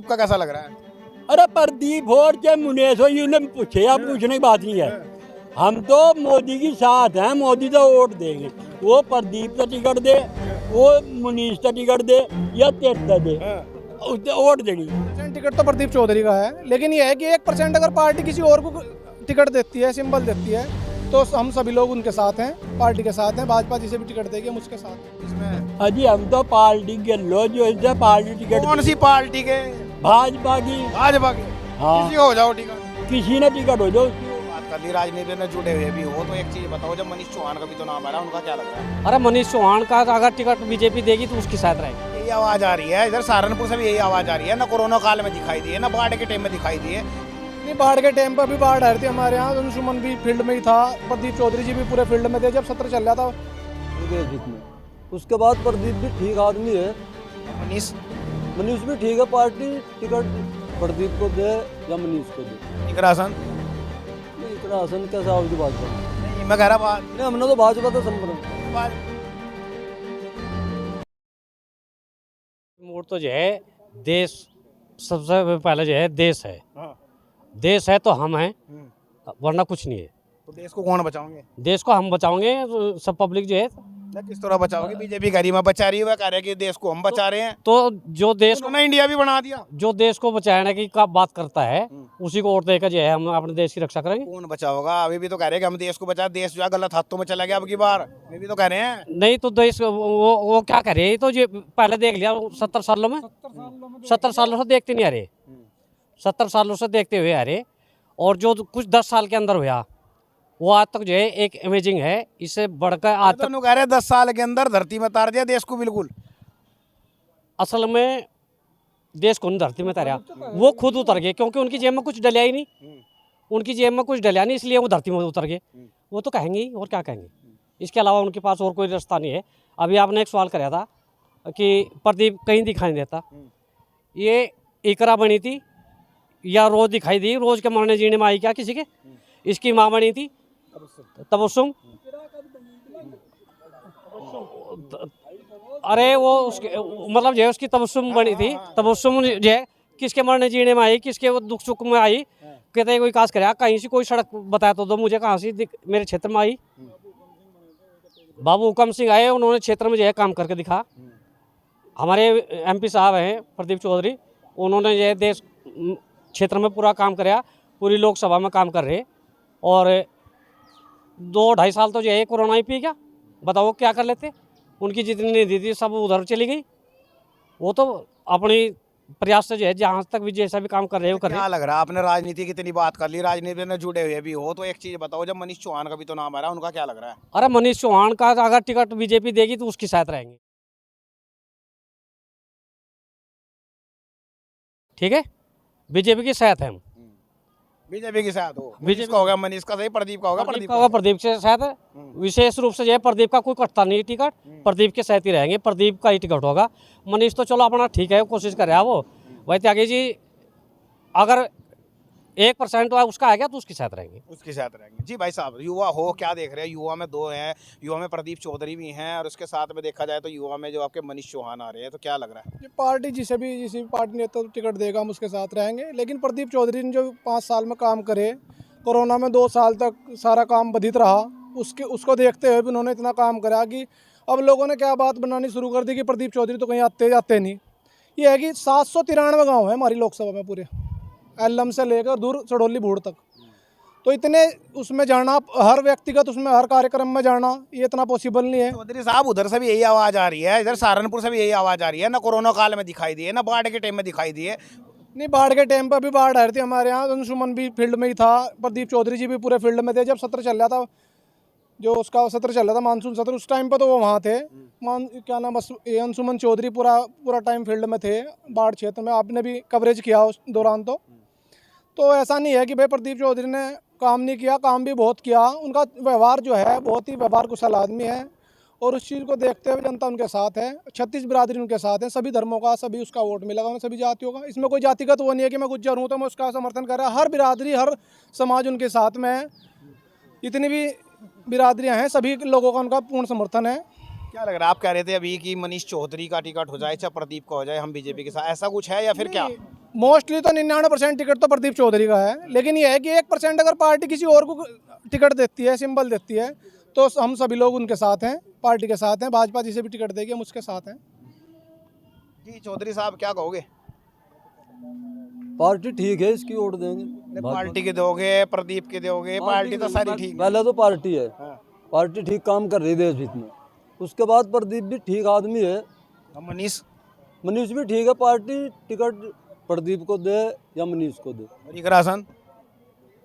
प्रदीप का कैसा लग रहा है? अरे प्रदीप और चाहे मुनेश हो इन्हें पूछे या पूछने की बात नहीं है। हम तो मोदी के साथ हैं, मोदी तो वोट देंगे। वो प्रदीप का टिकट दे, वो मुनीश का टिकट दे या तेरता दे, उससे वोट देनी। टिकट तो प्रदीप चौधरी का है, लेकिन यह है कि 1% अगर पार्टी किसी और को टिकट देती है, सिंबल देती है, तो हम सभी लोग उनके साथ हैं, पार्टी के साथ हैं। भाजपा जिसे भी टिकट देगी हम उसके साथ हैं। इसमें अजी हम तो पार्टी के लो जो इसे पार्टी टिकट कौन सी पार्टी के? भाजपा की। भाजपा के। हाँ। किसी को हो जाओ टिकट। किसी ने टिकट हो जाओ। बात कर ली, राजनीति में जुड़े हुए भी हो तो एक चीज बताओ, जब मनीष चौहान का भी तो नाम आ रहा है, उनका क्या लग रहा है? अरे मनीष चौहान का अगर टिकट बीजेपी देगी तो उसकी साथ रहेगी। यही आवाज आ रही है, इधर सहारनपुर से भी यही आवाज आ रही है ना। कोरोना काल में दिखाई दी है ना, बाढ़ के टाइम में दिखाई दी है। नहीं, बाढ़ के टाइम पर भी बाढ़ आ रही थी हमारे यहाँ। अंशुमन भी फील्ड में ही था, प्रदीप चौधरी जी भी पूरे फील्ड में थे जब सत्र चल रहा था। उसके बाद प्रदीप भी ठीक आदमी है, मनीष मनीष भी ठीक है। पार्टी टिकट प्रदीप को दे या मनीष को दे। इकरासन इतना आसन कैसा आपकी बात कर? नहीं, मैं कह रहा बात नहीं, हमने तो भाजपा का संपर्क। मोड़ तो जो है देश, सबसे पहले जो है देश है। देश है तो हम हैं, वरना कुछ नहीं है। तो देश को कौन बचाओगे? देश को हम बचाओगे, सब पब्लिक जो है। किस तरह बचाओगे? बीजेपी गरिमा बचा रही है, वह कह रहे हैं कि देश को हम बचा रहे हैं। तो जो देश उन्होंने इंडिया भी बना दिया। जो देश को बचाने की का बात करता है उसी को वोट देकर जो है हम अपने देश की रक्षा करेंगे। कौन बचाओगा? अभी भी तो कह रहे हैं कि हम देश को बचा, देश जो है गलत हाथों में चला गया अब की बार। अभी भी तो कह रहे हैं। नहीं तो देश वो क्या करे, तो ये पहले देख लिया 70 सालों में। 70 सालों से देखते नहीं आ रहे, 70 सालों से देखते हुए आ रहे। और जो कुछ 10 साल के अंदर हुआ वो आज तक जो है एक अमेजिंग है। इससे बढ़कर आज तक कह रहे हैं 10 साल के अंदर धरती में तार दिया देश को बिल्कुल। असल में देश को नहीं धरती में तारा, वो खुद उतर गए, क्योंकि उनकी जेब में कुछ डलिया ही नहीं। उनकी जेब में कुछ डलिया नहीं, इसलिए वो धरती में उतर गए। वो तो कहेंगे ही, और क्या कहेंगे। इसके अलावा उनके पास और कोई रास्ता नहीं है। अभी आपने एक सवाल कराया था कि प्रदीप कहीं दिखाई नहीं देता। ये इकरा बनी थी या रोज दिखाई दी? रोज के मरने जीने में आई क्या किसी के? इसकी माँ बनी थी तबस्सुम। अरे वो उसके मतलब जो है उसकी तबस्सुम बनी थी। तबस्सुम जो है किसके मरने जीने में आई, किसके वो दुख सुख में आई? कहते हैं कोई काज कराया, कहीं से कोई सड़क बताया तो दो मुझे, कहाँ से मेरे क्षेत्र में आई? बाबू हुकम सिंह आए, उन्होंने क्षेत्र में जो है काम करके दिखा। हमारे MP साहब हैं प्रदीप चौधरी, उन्होंने जो है देश क्षेत्र में पूरा काम कराया, पूरी लोकसभा में काम कर रहे। और 2-2.5 साल तो जो है कोरोना ही पी गया। बताओ क्या कर लेते? उनकी जितनी निधि थी सब उधर चली गई। वो तो अपनी प्रयास से जो है जहाँ तक भी जैसा भी काम कर रहे हो कर रहे। क्या लग रहा है? आपने राजनीति की इतनी बात कर ली, राजनीति में जुड़े हुए भी हो तो एक चीज बताओ, जब मनीष चौहान का भी तो नाम आ रहा है, उनका क्या लग रहा है? अरे मनीष चौहान का अगर टिकट बीजेपी देगी तो उसकी साथ रहेंगे। ठीक है, बीजेपी के साथ हैं हम। बीजेपी के साथ हो? बीजेपी बीजेपी का होगा मनीष का सही, प्रदीप का होगा? प्रदीप का होगा, प्रदीप के साथ है। विशेष रूप से जो है प्रदीप का कोई कटता नहीं टिकट, प्रदीप के साथ ही रहेंगे, प्रदीप का ही टिकट होगा। मनीष तो चलो अपना ठीक है, कोशिश कर रहा है वो। वही त्यागी जी अगर 1% उसका आ गया तो उसके साथ रहेंगे। उसके साथ रहेंगे। जी भाई साहब, युवा हो, क्या देख रहे हैं? युवा में 2 हैं, युवा में प्रदीप चौधरी भी हैं और उसके साथ में देखा जाए तो युवा में जो आपके मनीष चौहान आ रहे हैं, तो क्या लग रहा है? ये पार्टी जिसे भी जिस भी पार्टी ने तो टिकट देगा हम उसके साथ रहेंगे। लेकिन प्रदीप चौधरी ने जो 5 साल में काम करे, कोरोना में 2 साल तक सारा काम बाधित रहा, उसको देखते हुए भी उन्होंने इतना काम करा कि अब लोगों ने क्या बात बनानी शुरू कर दी कि प्रदीप चौधरी तो कहीं आते जाते नहीं। ये है कि 793 गाँव है हमारी लोकसभा में, पूरे एलम से लेकर दूर सडोली भूड़ तक। तो इतने उसमें जाना, हर व्यक्तिगत उसमें हर कार्यक्रम में जाना, ये इतना पॉसिबल नहीं है। चौधरी साहब उधर से भी यही आवाज आ रही है, इधर सहारनपुर से भी यही आवाज आ रही है ना। कोरोना काल में दिखाई दी है ना, बाढ़ के टाइम में दिखाई दी है। नहीं, बाढ़ के टाइम पर भी बाढ़ आ रही थी हमारे यहाँ। अंशुमन भी फील्ड में ही था, प्रदीप चौधरी जी भी पूरे फील्ड में थे जब सत्र चल रहा था। जो उसका सत्र चल रहा था मानसून सत्र, उस टाइम पर तो वो वहाँ थे। क्या नाम, अंशुमन चौधरी पूरा टाइम फील्ड में थे बाढ़ क्षेत्र में। आपने भी कवरेज किया उस दौरान। तो ऐसा नहीं है कि भाई प्रदीप चौधरी ने काम नहीं किया, काम भी बहुत किया। उनका व्यवहार जो है बहुत ही व्यवहार कुशल आदमी है और उस चीज़ को देखते हुए जनता उनके साथ है। 36 बिरादरी उनके साथ है, सभी धर्मों का, सभी उसका वोट मिलेगा उन्हें, सभी जातियों का। इसमें कोई जातिगत वो नहीं है कि मैं गुज्जर हूँ तो मैं उसका समर्थन कर रहा। हर बिरादरी, हर समाज उनके साथ में है। जितनी भी बिरादरियाँ हैं सभी लोगों का उनका पूर्ण समर्थन है। क्या लग रहा है, आप कह रहे थे अभी कि मनीष चौधरी का टिकट हो जाए चाहे प्रदीप का हो जाए, हम बीजेपी के साथ, ऐसा कुछ है या फिर क्या? मोस्टली तो 99% टिकट तो प्रदीप चौधरी का है, लेकिन ये है कि 1% अगर पार्टी किसी और को टिकट देती है, सिंबल देती है, तो हम सभी लोग उनके साथ हैं, पार्टी के साथ हैं। भाजपा जिसे भी टिकट देगी हम उसके साथ हैं। जी चौधरी साहब क्या कहोगे? पार्टी ठीक है, इसकी वोट देंगे। पार्टी के दोगे, प्रदीप के दोगे, पार्टी तो सारी ठीक है। पहले तो पार्टी है, हाँ। पार्टी ठीक काम कर रही है देश हित में। उसके बाद प्रदीप भी ठीक आदमी है, और मनीष मनीष भी ठीक है। पार्टी टिकट प्रदीप को दे या मनीष को दे। और इकरा हसन?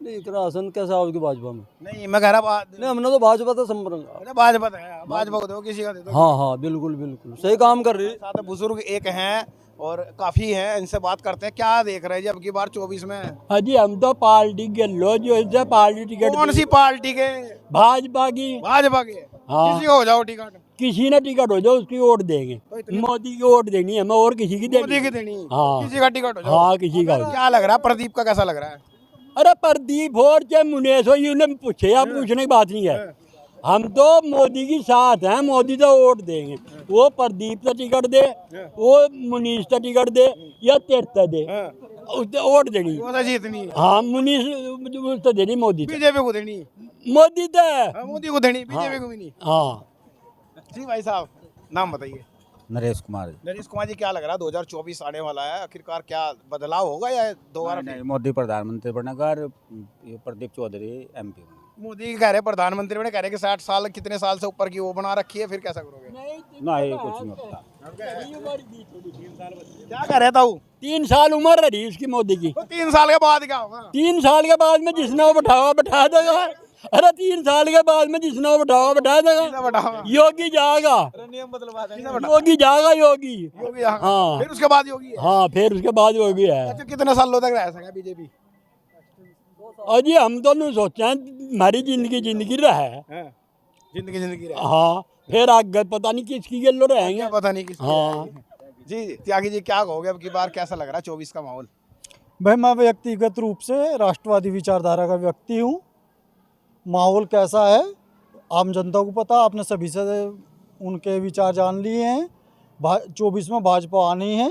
नहीं, राशन कैसा होगी भाजपा में? नहीं मैं कह रहा नहीं, हमने तो भाजपा तो संपर्क। भाजपा है, भाजपा को दो, किसी का दे दो। हाँ हाँ, बिल्कुल बिल्कुल सही काम कर रही है। साथ बुजुर्ग एक हैं और काफी हैं, इनसे बात करते हैं। क्या देख रहे हैं जब की बार 24 में? हाँ जी, हम तो पार्टी के लो जो इसे पार्टी टिकट कौन सी पार्टी के? भाजपा की। भाजपा के। हाँ। किसी को हो जाओ टिकट, किसी ने टिकट हो जाओ उसकी वोट देंगे। मोदी की वोट देनी है हमें, और किसी की मोदी देनी? की देनी। हाँ। किसी का टिकट हो जाओ। हाँ, किसी का हो जाओ। क्या लग रहा है, प्रदीप का कैसा लग रहा है? अरे प्रदीप और चाहे मुनेश हो, उन्हें पूछे, आप पूछने की बात नहीं है। हम तो मोदी के साथ हैं, मोदी तो वोट देंगे। वो प्रदीप का टिकट दे, वो मुनीश का टिकट दे या तेरता दे, उससे वोट देनी। वो तो जीतनी। हाँ, मुनीश उसको देनी, मोदी को। बीजेपी को देनी। मोदी तो हाँ, मोदी को देनी, बीजेपी को भी नहीं। हाँ। जी भाई साहब, नाम बताइए। नरेश कुमार। नरेश कुमार जी, क्या लग रहा है 2024 आने वाला है, आखिरकार क्या बदलाव होगा या दोबारा? नहीं, मोदी प्रधानमंत्री बनेगा और ये प्रदीप चौधरी एमपी बनेगा। मोदी कह रहे प्रधानमंत्री बने, कह रहे कि 60 साल कितने साल से ऊपर की वो बना रखी है, फिर कैसा करोगे? नहीं, कुछ नहीं होता। क्या कह रहे था वो? 3 साल उम्र रही उसकी मोदी की। तो 3 साल के बाद क्या होगा? 3 साल के बाद में जिसने वो बैठा देगा। अरे 3 साल के बाद में जिसने वो बैठा देगा। योगी जाएगा, योगी जाएगा, योगी। योगी, हाँ। हाँ। फिर उसके बाद योगी है। हाँ, फिर उसके बाद योगी है। अच्छा, कितने सालों तक रह सका बीजेपी? और जी हम तो नहीं सोचते हैं, हमारी जिंदगी रहे। जिंदगी रहे। हाँ, फिर आगे पता नहीं किसकी गलो रहेंगे। क्या पता नहीं किसकी हाँ। रहेगी। जी त्यागी जी, क्या कहोगे अब की बार कैसा लग रहा है 24 का माहौल? भाई मैं व्यक्तिगत रूप से राष्ट्रवादी विचारधारा का व्यक्ति हूँ। माहौल कैसा है आम जनता को पता, आपने सभी से उनके विचार जान लिए हैं। 24 में भाजपा आनी है।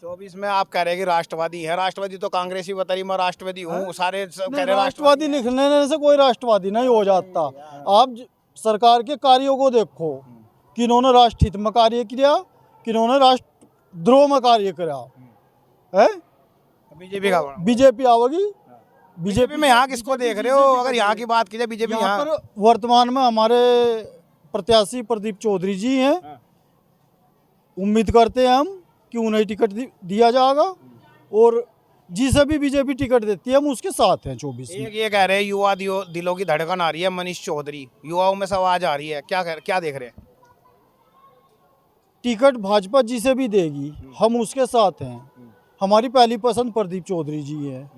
24 में आप कह रहे हैं कि राष्ट्रवादी है। राष्ट्रवादी तो कांग्रेसी बता रही, मैं राष्ट्रवादी हूँ, सारे सब कह रहे राष्ट्रवादी लिखने से कोई राष्ट्रवादी नहीं हो जाता। आप सरकार के कार्यों को देखो, किन्होंने राष्ट्र हित में कार्य किया, किन्होंने राष्ट्रद्रोह में कार्य किया है। बीजेपी का बीजेपी आवेगी। बीजेपी में यहाँ किसको देख रहे हो? अगर यहाँ की बात की जाए, बीजेपी यहाँ यहाँ पर वर्तमान में हमारे प्रत्याशी प्रदीप चौधरी जी हैं। उम्मीद करते हैं हम कि उन्हें टिकट दिया जाएगा, और जिसे भी बीजेपी टिकट देती है हम उसके साथ हैं। 24 में एक ये कह रहे हैं युवा दिलों की धड़कन आ रही है मनीष चौधरी, युवाओं में से आवाज आ रही है, क्या देख रहे हैं? टिकट भाजपा जिसे भी देगी हम उसके साथ हैं। हमारी पहली पसंद प्रदीप चौधरी जी है,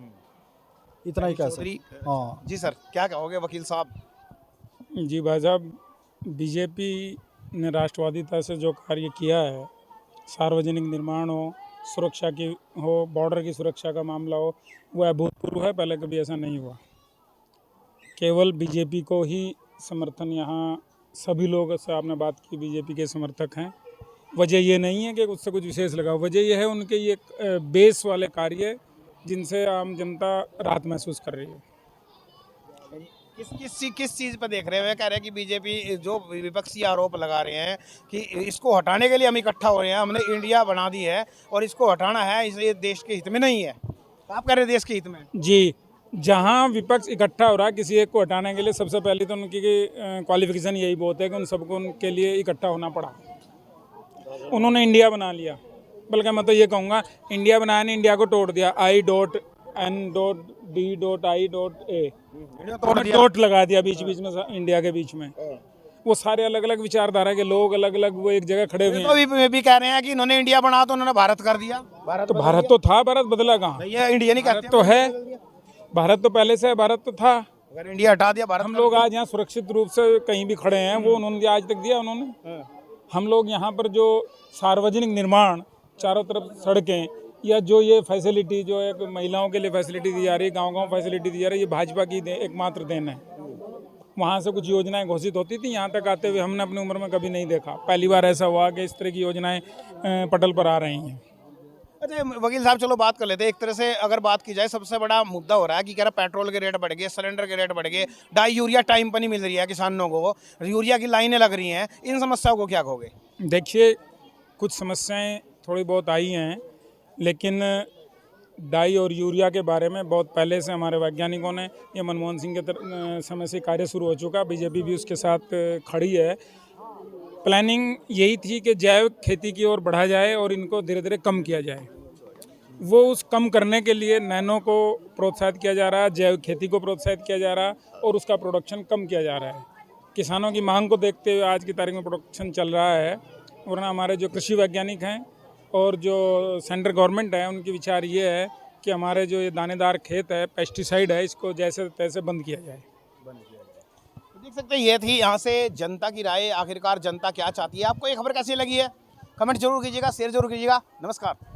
इतना ही कह सकते। हाँ जी सर, क्या कहोगे वकील साहब? जी भाई साहब, बीजेपी ने राष्ट्रवादिता से जो कार्य किया है, सार्वजनिक निर्माण हो, सुरक्षा की हो, बॉर्डर की सुरक्षा का मामला हो, वो अभूतपूर्व है। पहले कभी ऐसा नहीं हुआ। केवल बीजेपी को ही समर्थन, यहाँ सभी लोग से आपने बात की, बीजेपी के समर्थक हैं। वजह ये नहीं है कि उससे कुछ विशेष लगा, वजह यह है उनके ये बेस वाले कार्य जिनसे आम जनता राहत महसूस कर रही है। किस चीज़ पर देख रहे हैं? वे कह रहे हैं कि बीजेपी जो विपक्षी आरोप लगा रहे हैं कि इसको हटाने के लिए हम इकट्ठा हो रहे हैं, हमने इंडिया बना दी है और इसको हटाना है, इसलिए देश के हित में नहीं है। आप कह रहे हैं देश के हित में? जी, जहाँ विपक्ष इकट्ठा हो रहा है किसी एक को हटाने के लिए, सबसे पहले तो उनकी क्वालिफिकेशन यही बहुत है कि उन सबको उनके लिए इकट्ठा होना पड़ा। उन्होंने इंडिया बना लिया, बल्कि मैं तो ये कहूँगा इंडिया बनाया नहीं, इंडिया को तोड़ दिया। I.N.D.I.A डॉट लगा दिया बीच में, इंडिया के बीच में। वो सारे अलग अलग विचारधारा के लोग अलग अलग वो एक जगह खड़े हुए हैं। तो भी कह रहे हैं कि इन्होंने इंडिया बना तो उन्होंने भारत कर दिया। तो भारत तो था, भारत बदला कहाँ? भैया इंडिया नहीं कहते तो है, भारत तो पहले से है, भारत तो था। अगर इंडिया हटा दिया भारत, हम लोग आज यहाँ सुरक्षित रूप से कहीं भी खड़े हैं, वो उन्होंने आज तक दिया उन्होंने। हम लोग यहाँ पर जो सार्वजनिक निर्माण, चारों तरफ सड़कें, या जो ये फैसिलिटी जो एक महिलाओं के लिए फैसिलिटी दी जा रही है, गांव-गांव फैसिलिटी दी जा रही है, ये भाजपा की एकमात्र देन है। वहाँ से कुछ योजनाएं घोषित होती थी, यहाँ तक आते हुए हमने अपनी उम्र में कभी नहीं देखा। पहली बार ऐसा हुआ कि इस तरह की योजनाएं पटल पर आ रही हैं। अच्छा वकील साहब, चलो बात कर लेते हैं। एक तरह से अगर बात की जाए, सबसे बड़ा मुद्दा हो रहा है कि कह रहा पेट्रोल के रेट बढ़ गए, सिलेंडर के रेट बढ़ गए, डाई यूरिया टाइम पर नहीं मिल रही है किसानों को, यूरिया की लाइनें लग रही हैं। इन समस्याओं को क्या कहोगे? देखिए, कुछ समस्याएं थोड़ी बहुत आई हैं, लेकिन डाई और यूरिया के बारे में बहुत पहले से हमारे वैज्ञानिकों ने, ये मनमोहन सिंह के समय से कार्य शुरू हो चुका, बीजेपी भी उसके साथ खड़ी है। प्लानिंग यही थी कि जैव खेती की ओर बढ़ा जाए और इनको धीरे धीरे कम किया जाए। वो उस कम करने के लिए नैनो को प्रोत्साहित किया जा रहा है, जैव खेती को प्रोत्साहित किया जा रहा है और उसका प्रोडक्शन कम किया जा रहा है। किसानों की मांग को देखते हुए आज की तारीख में प्रोडक्शन चल रहा है। वरना हमारे जो कृषि वैज्ञानिक हैं और जो सेंट्रल गवर्नमेंट है, उनकी विचार ये है कि हमारे जो ये दानेदार खेत है, पेस्टिसाइड है, इसको जैसे तैसे बंद किया जाए। देख सकते हैं, ये थी यहाँ से जनता की राय। आखिरकार जनता क्या चाहती है? आपको ये खबर कैसी लगी है? कमेंट जरूर कीजिएगा, शेयर जरूर कीजिएगा। नमस्कार।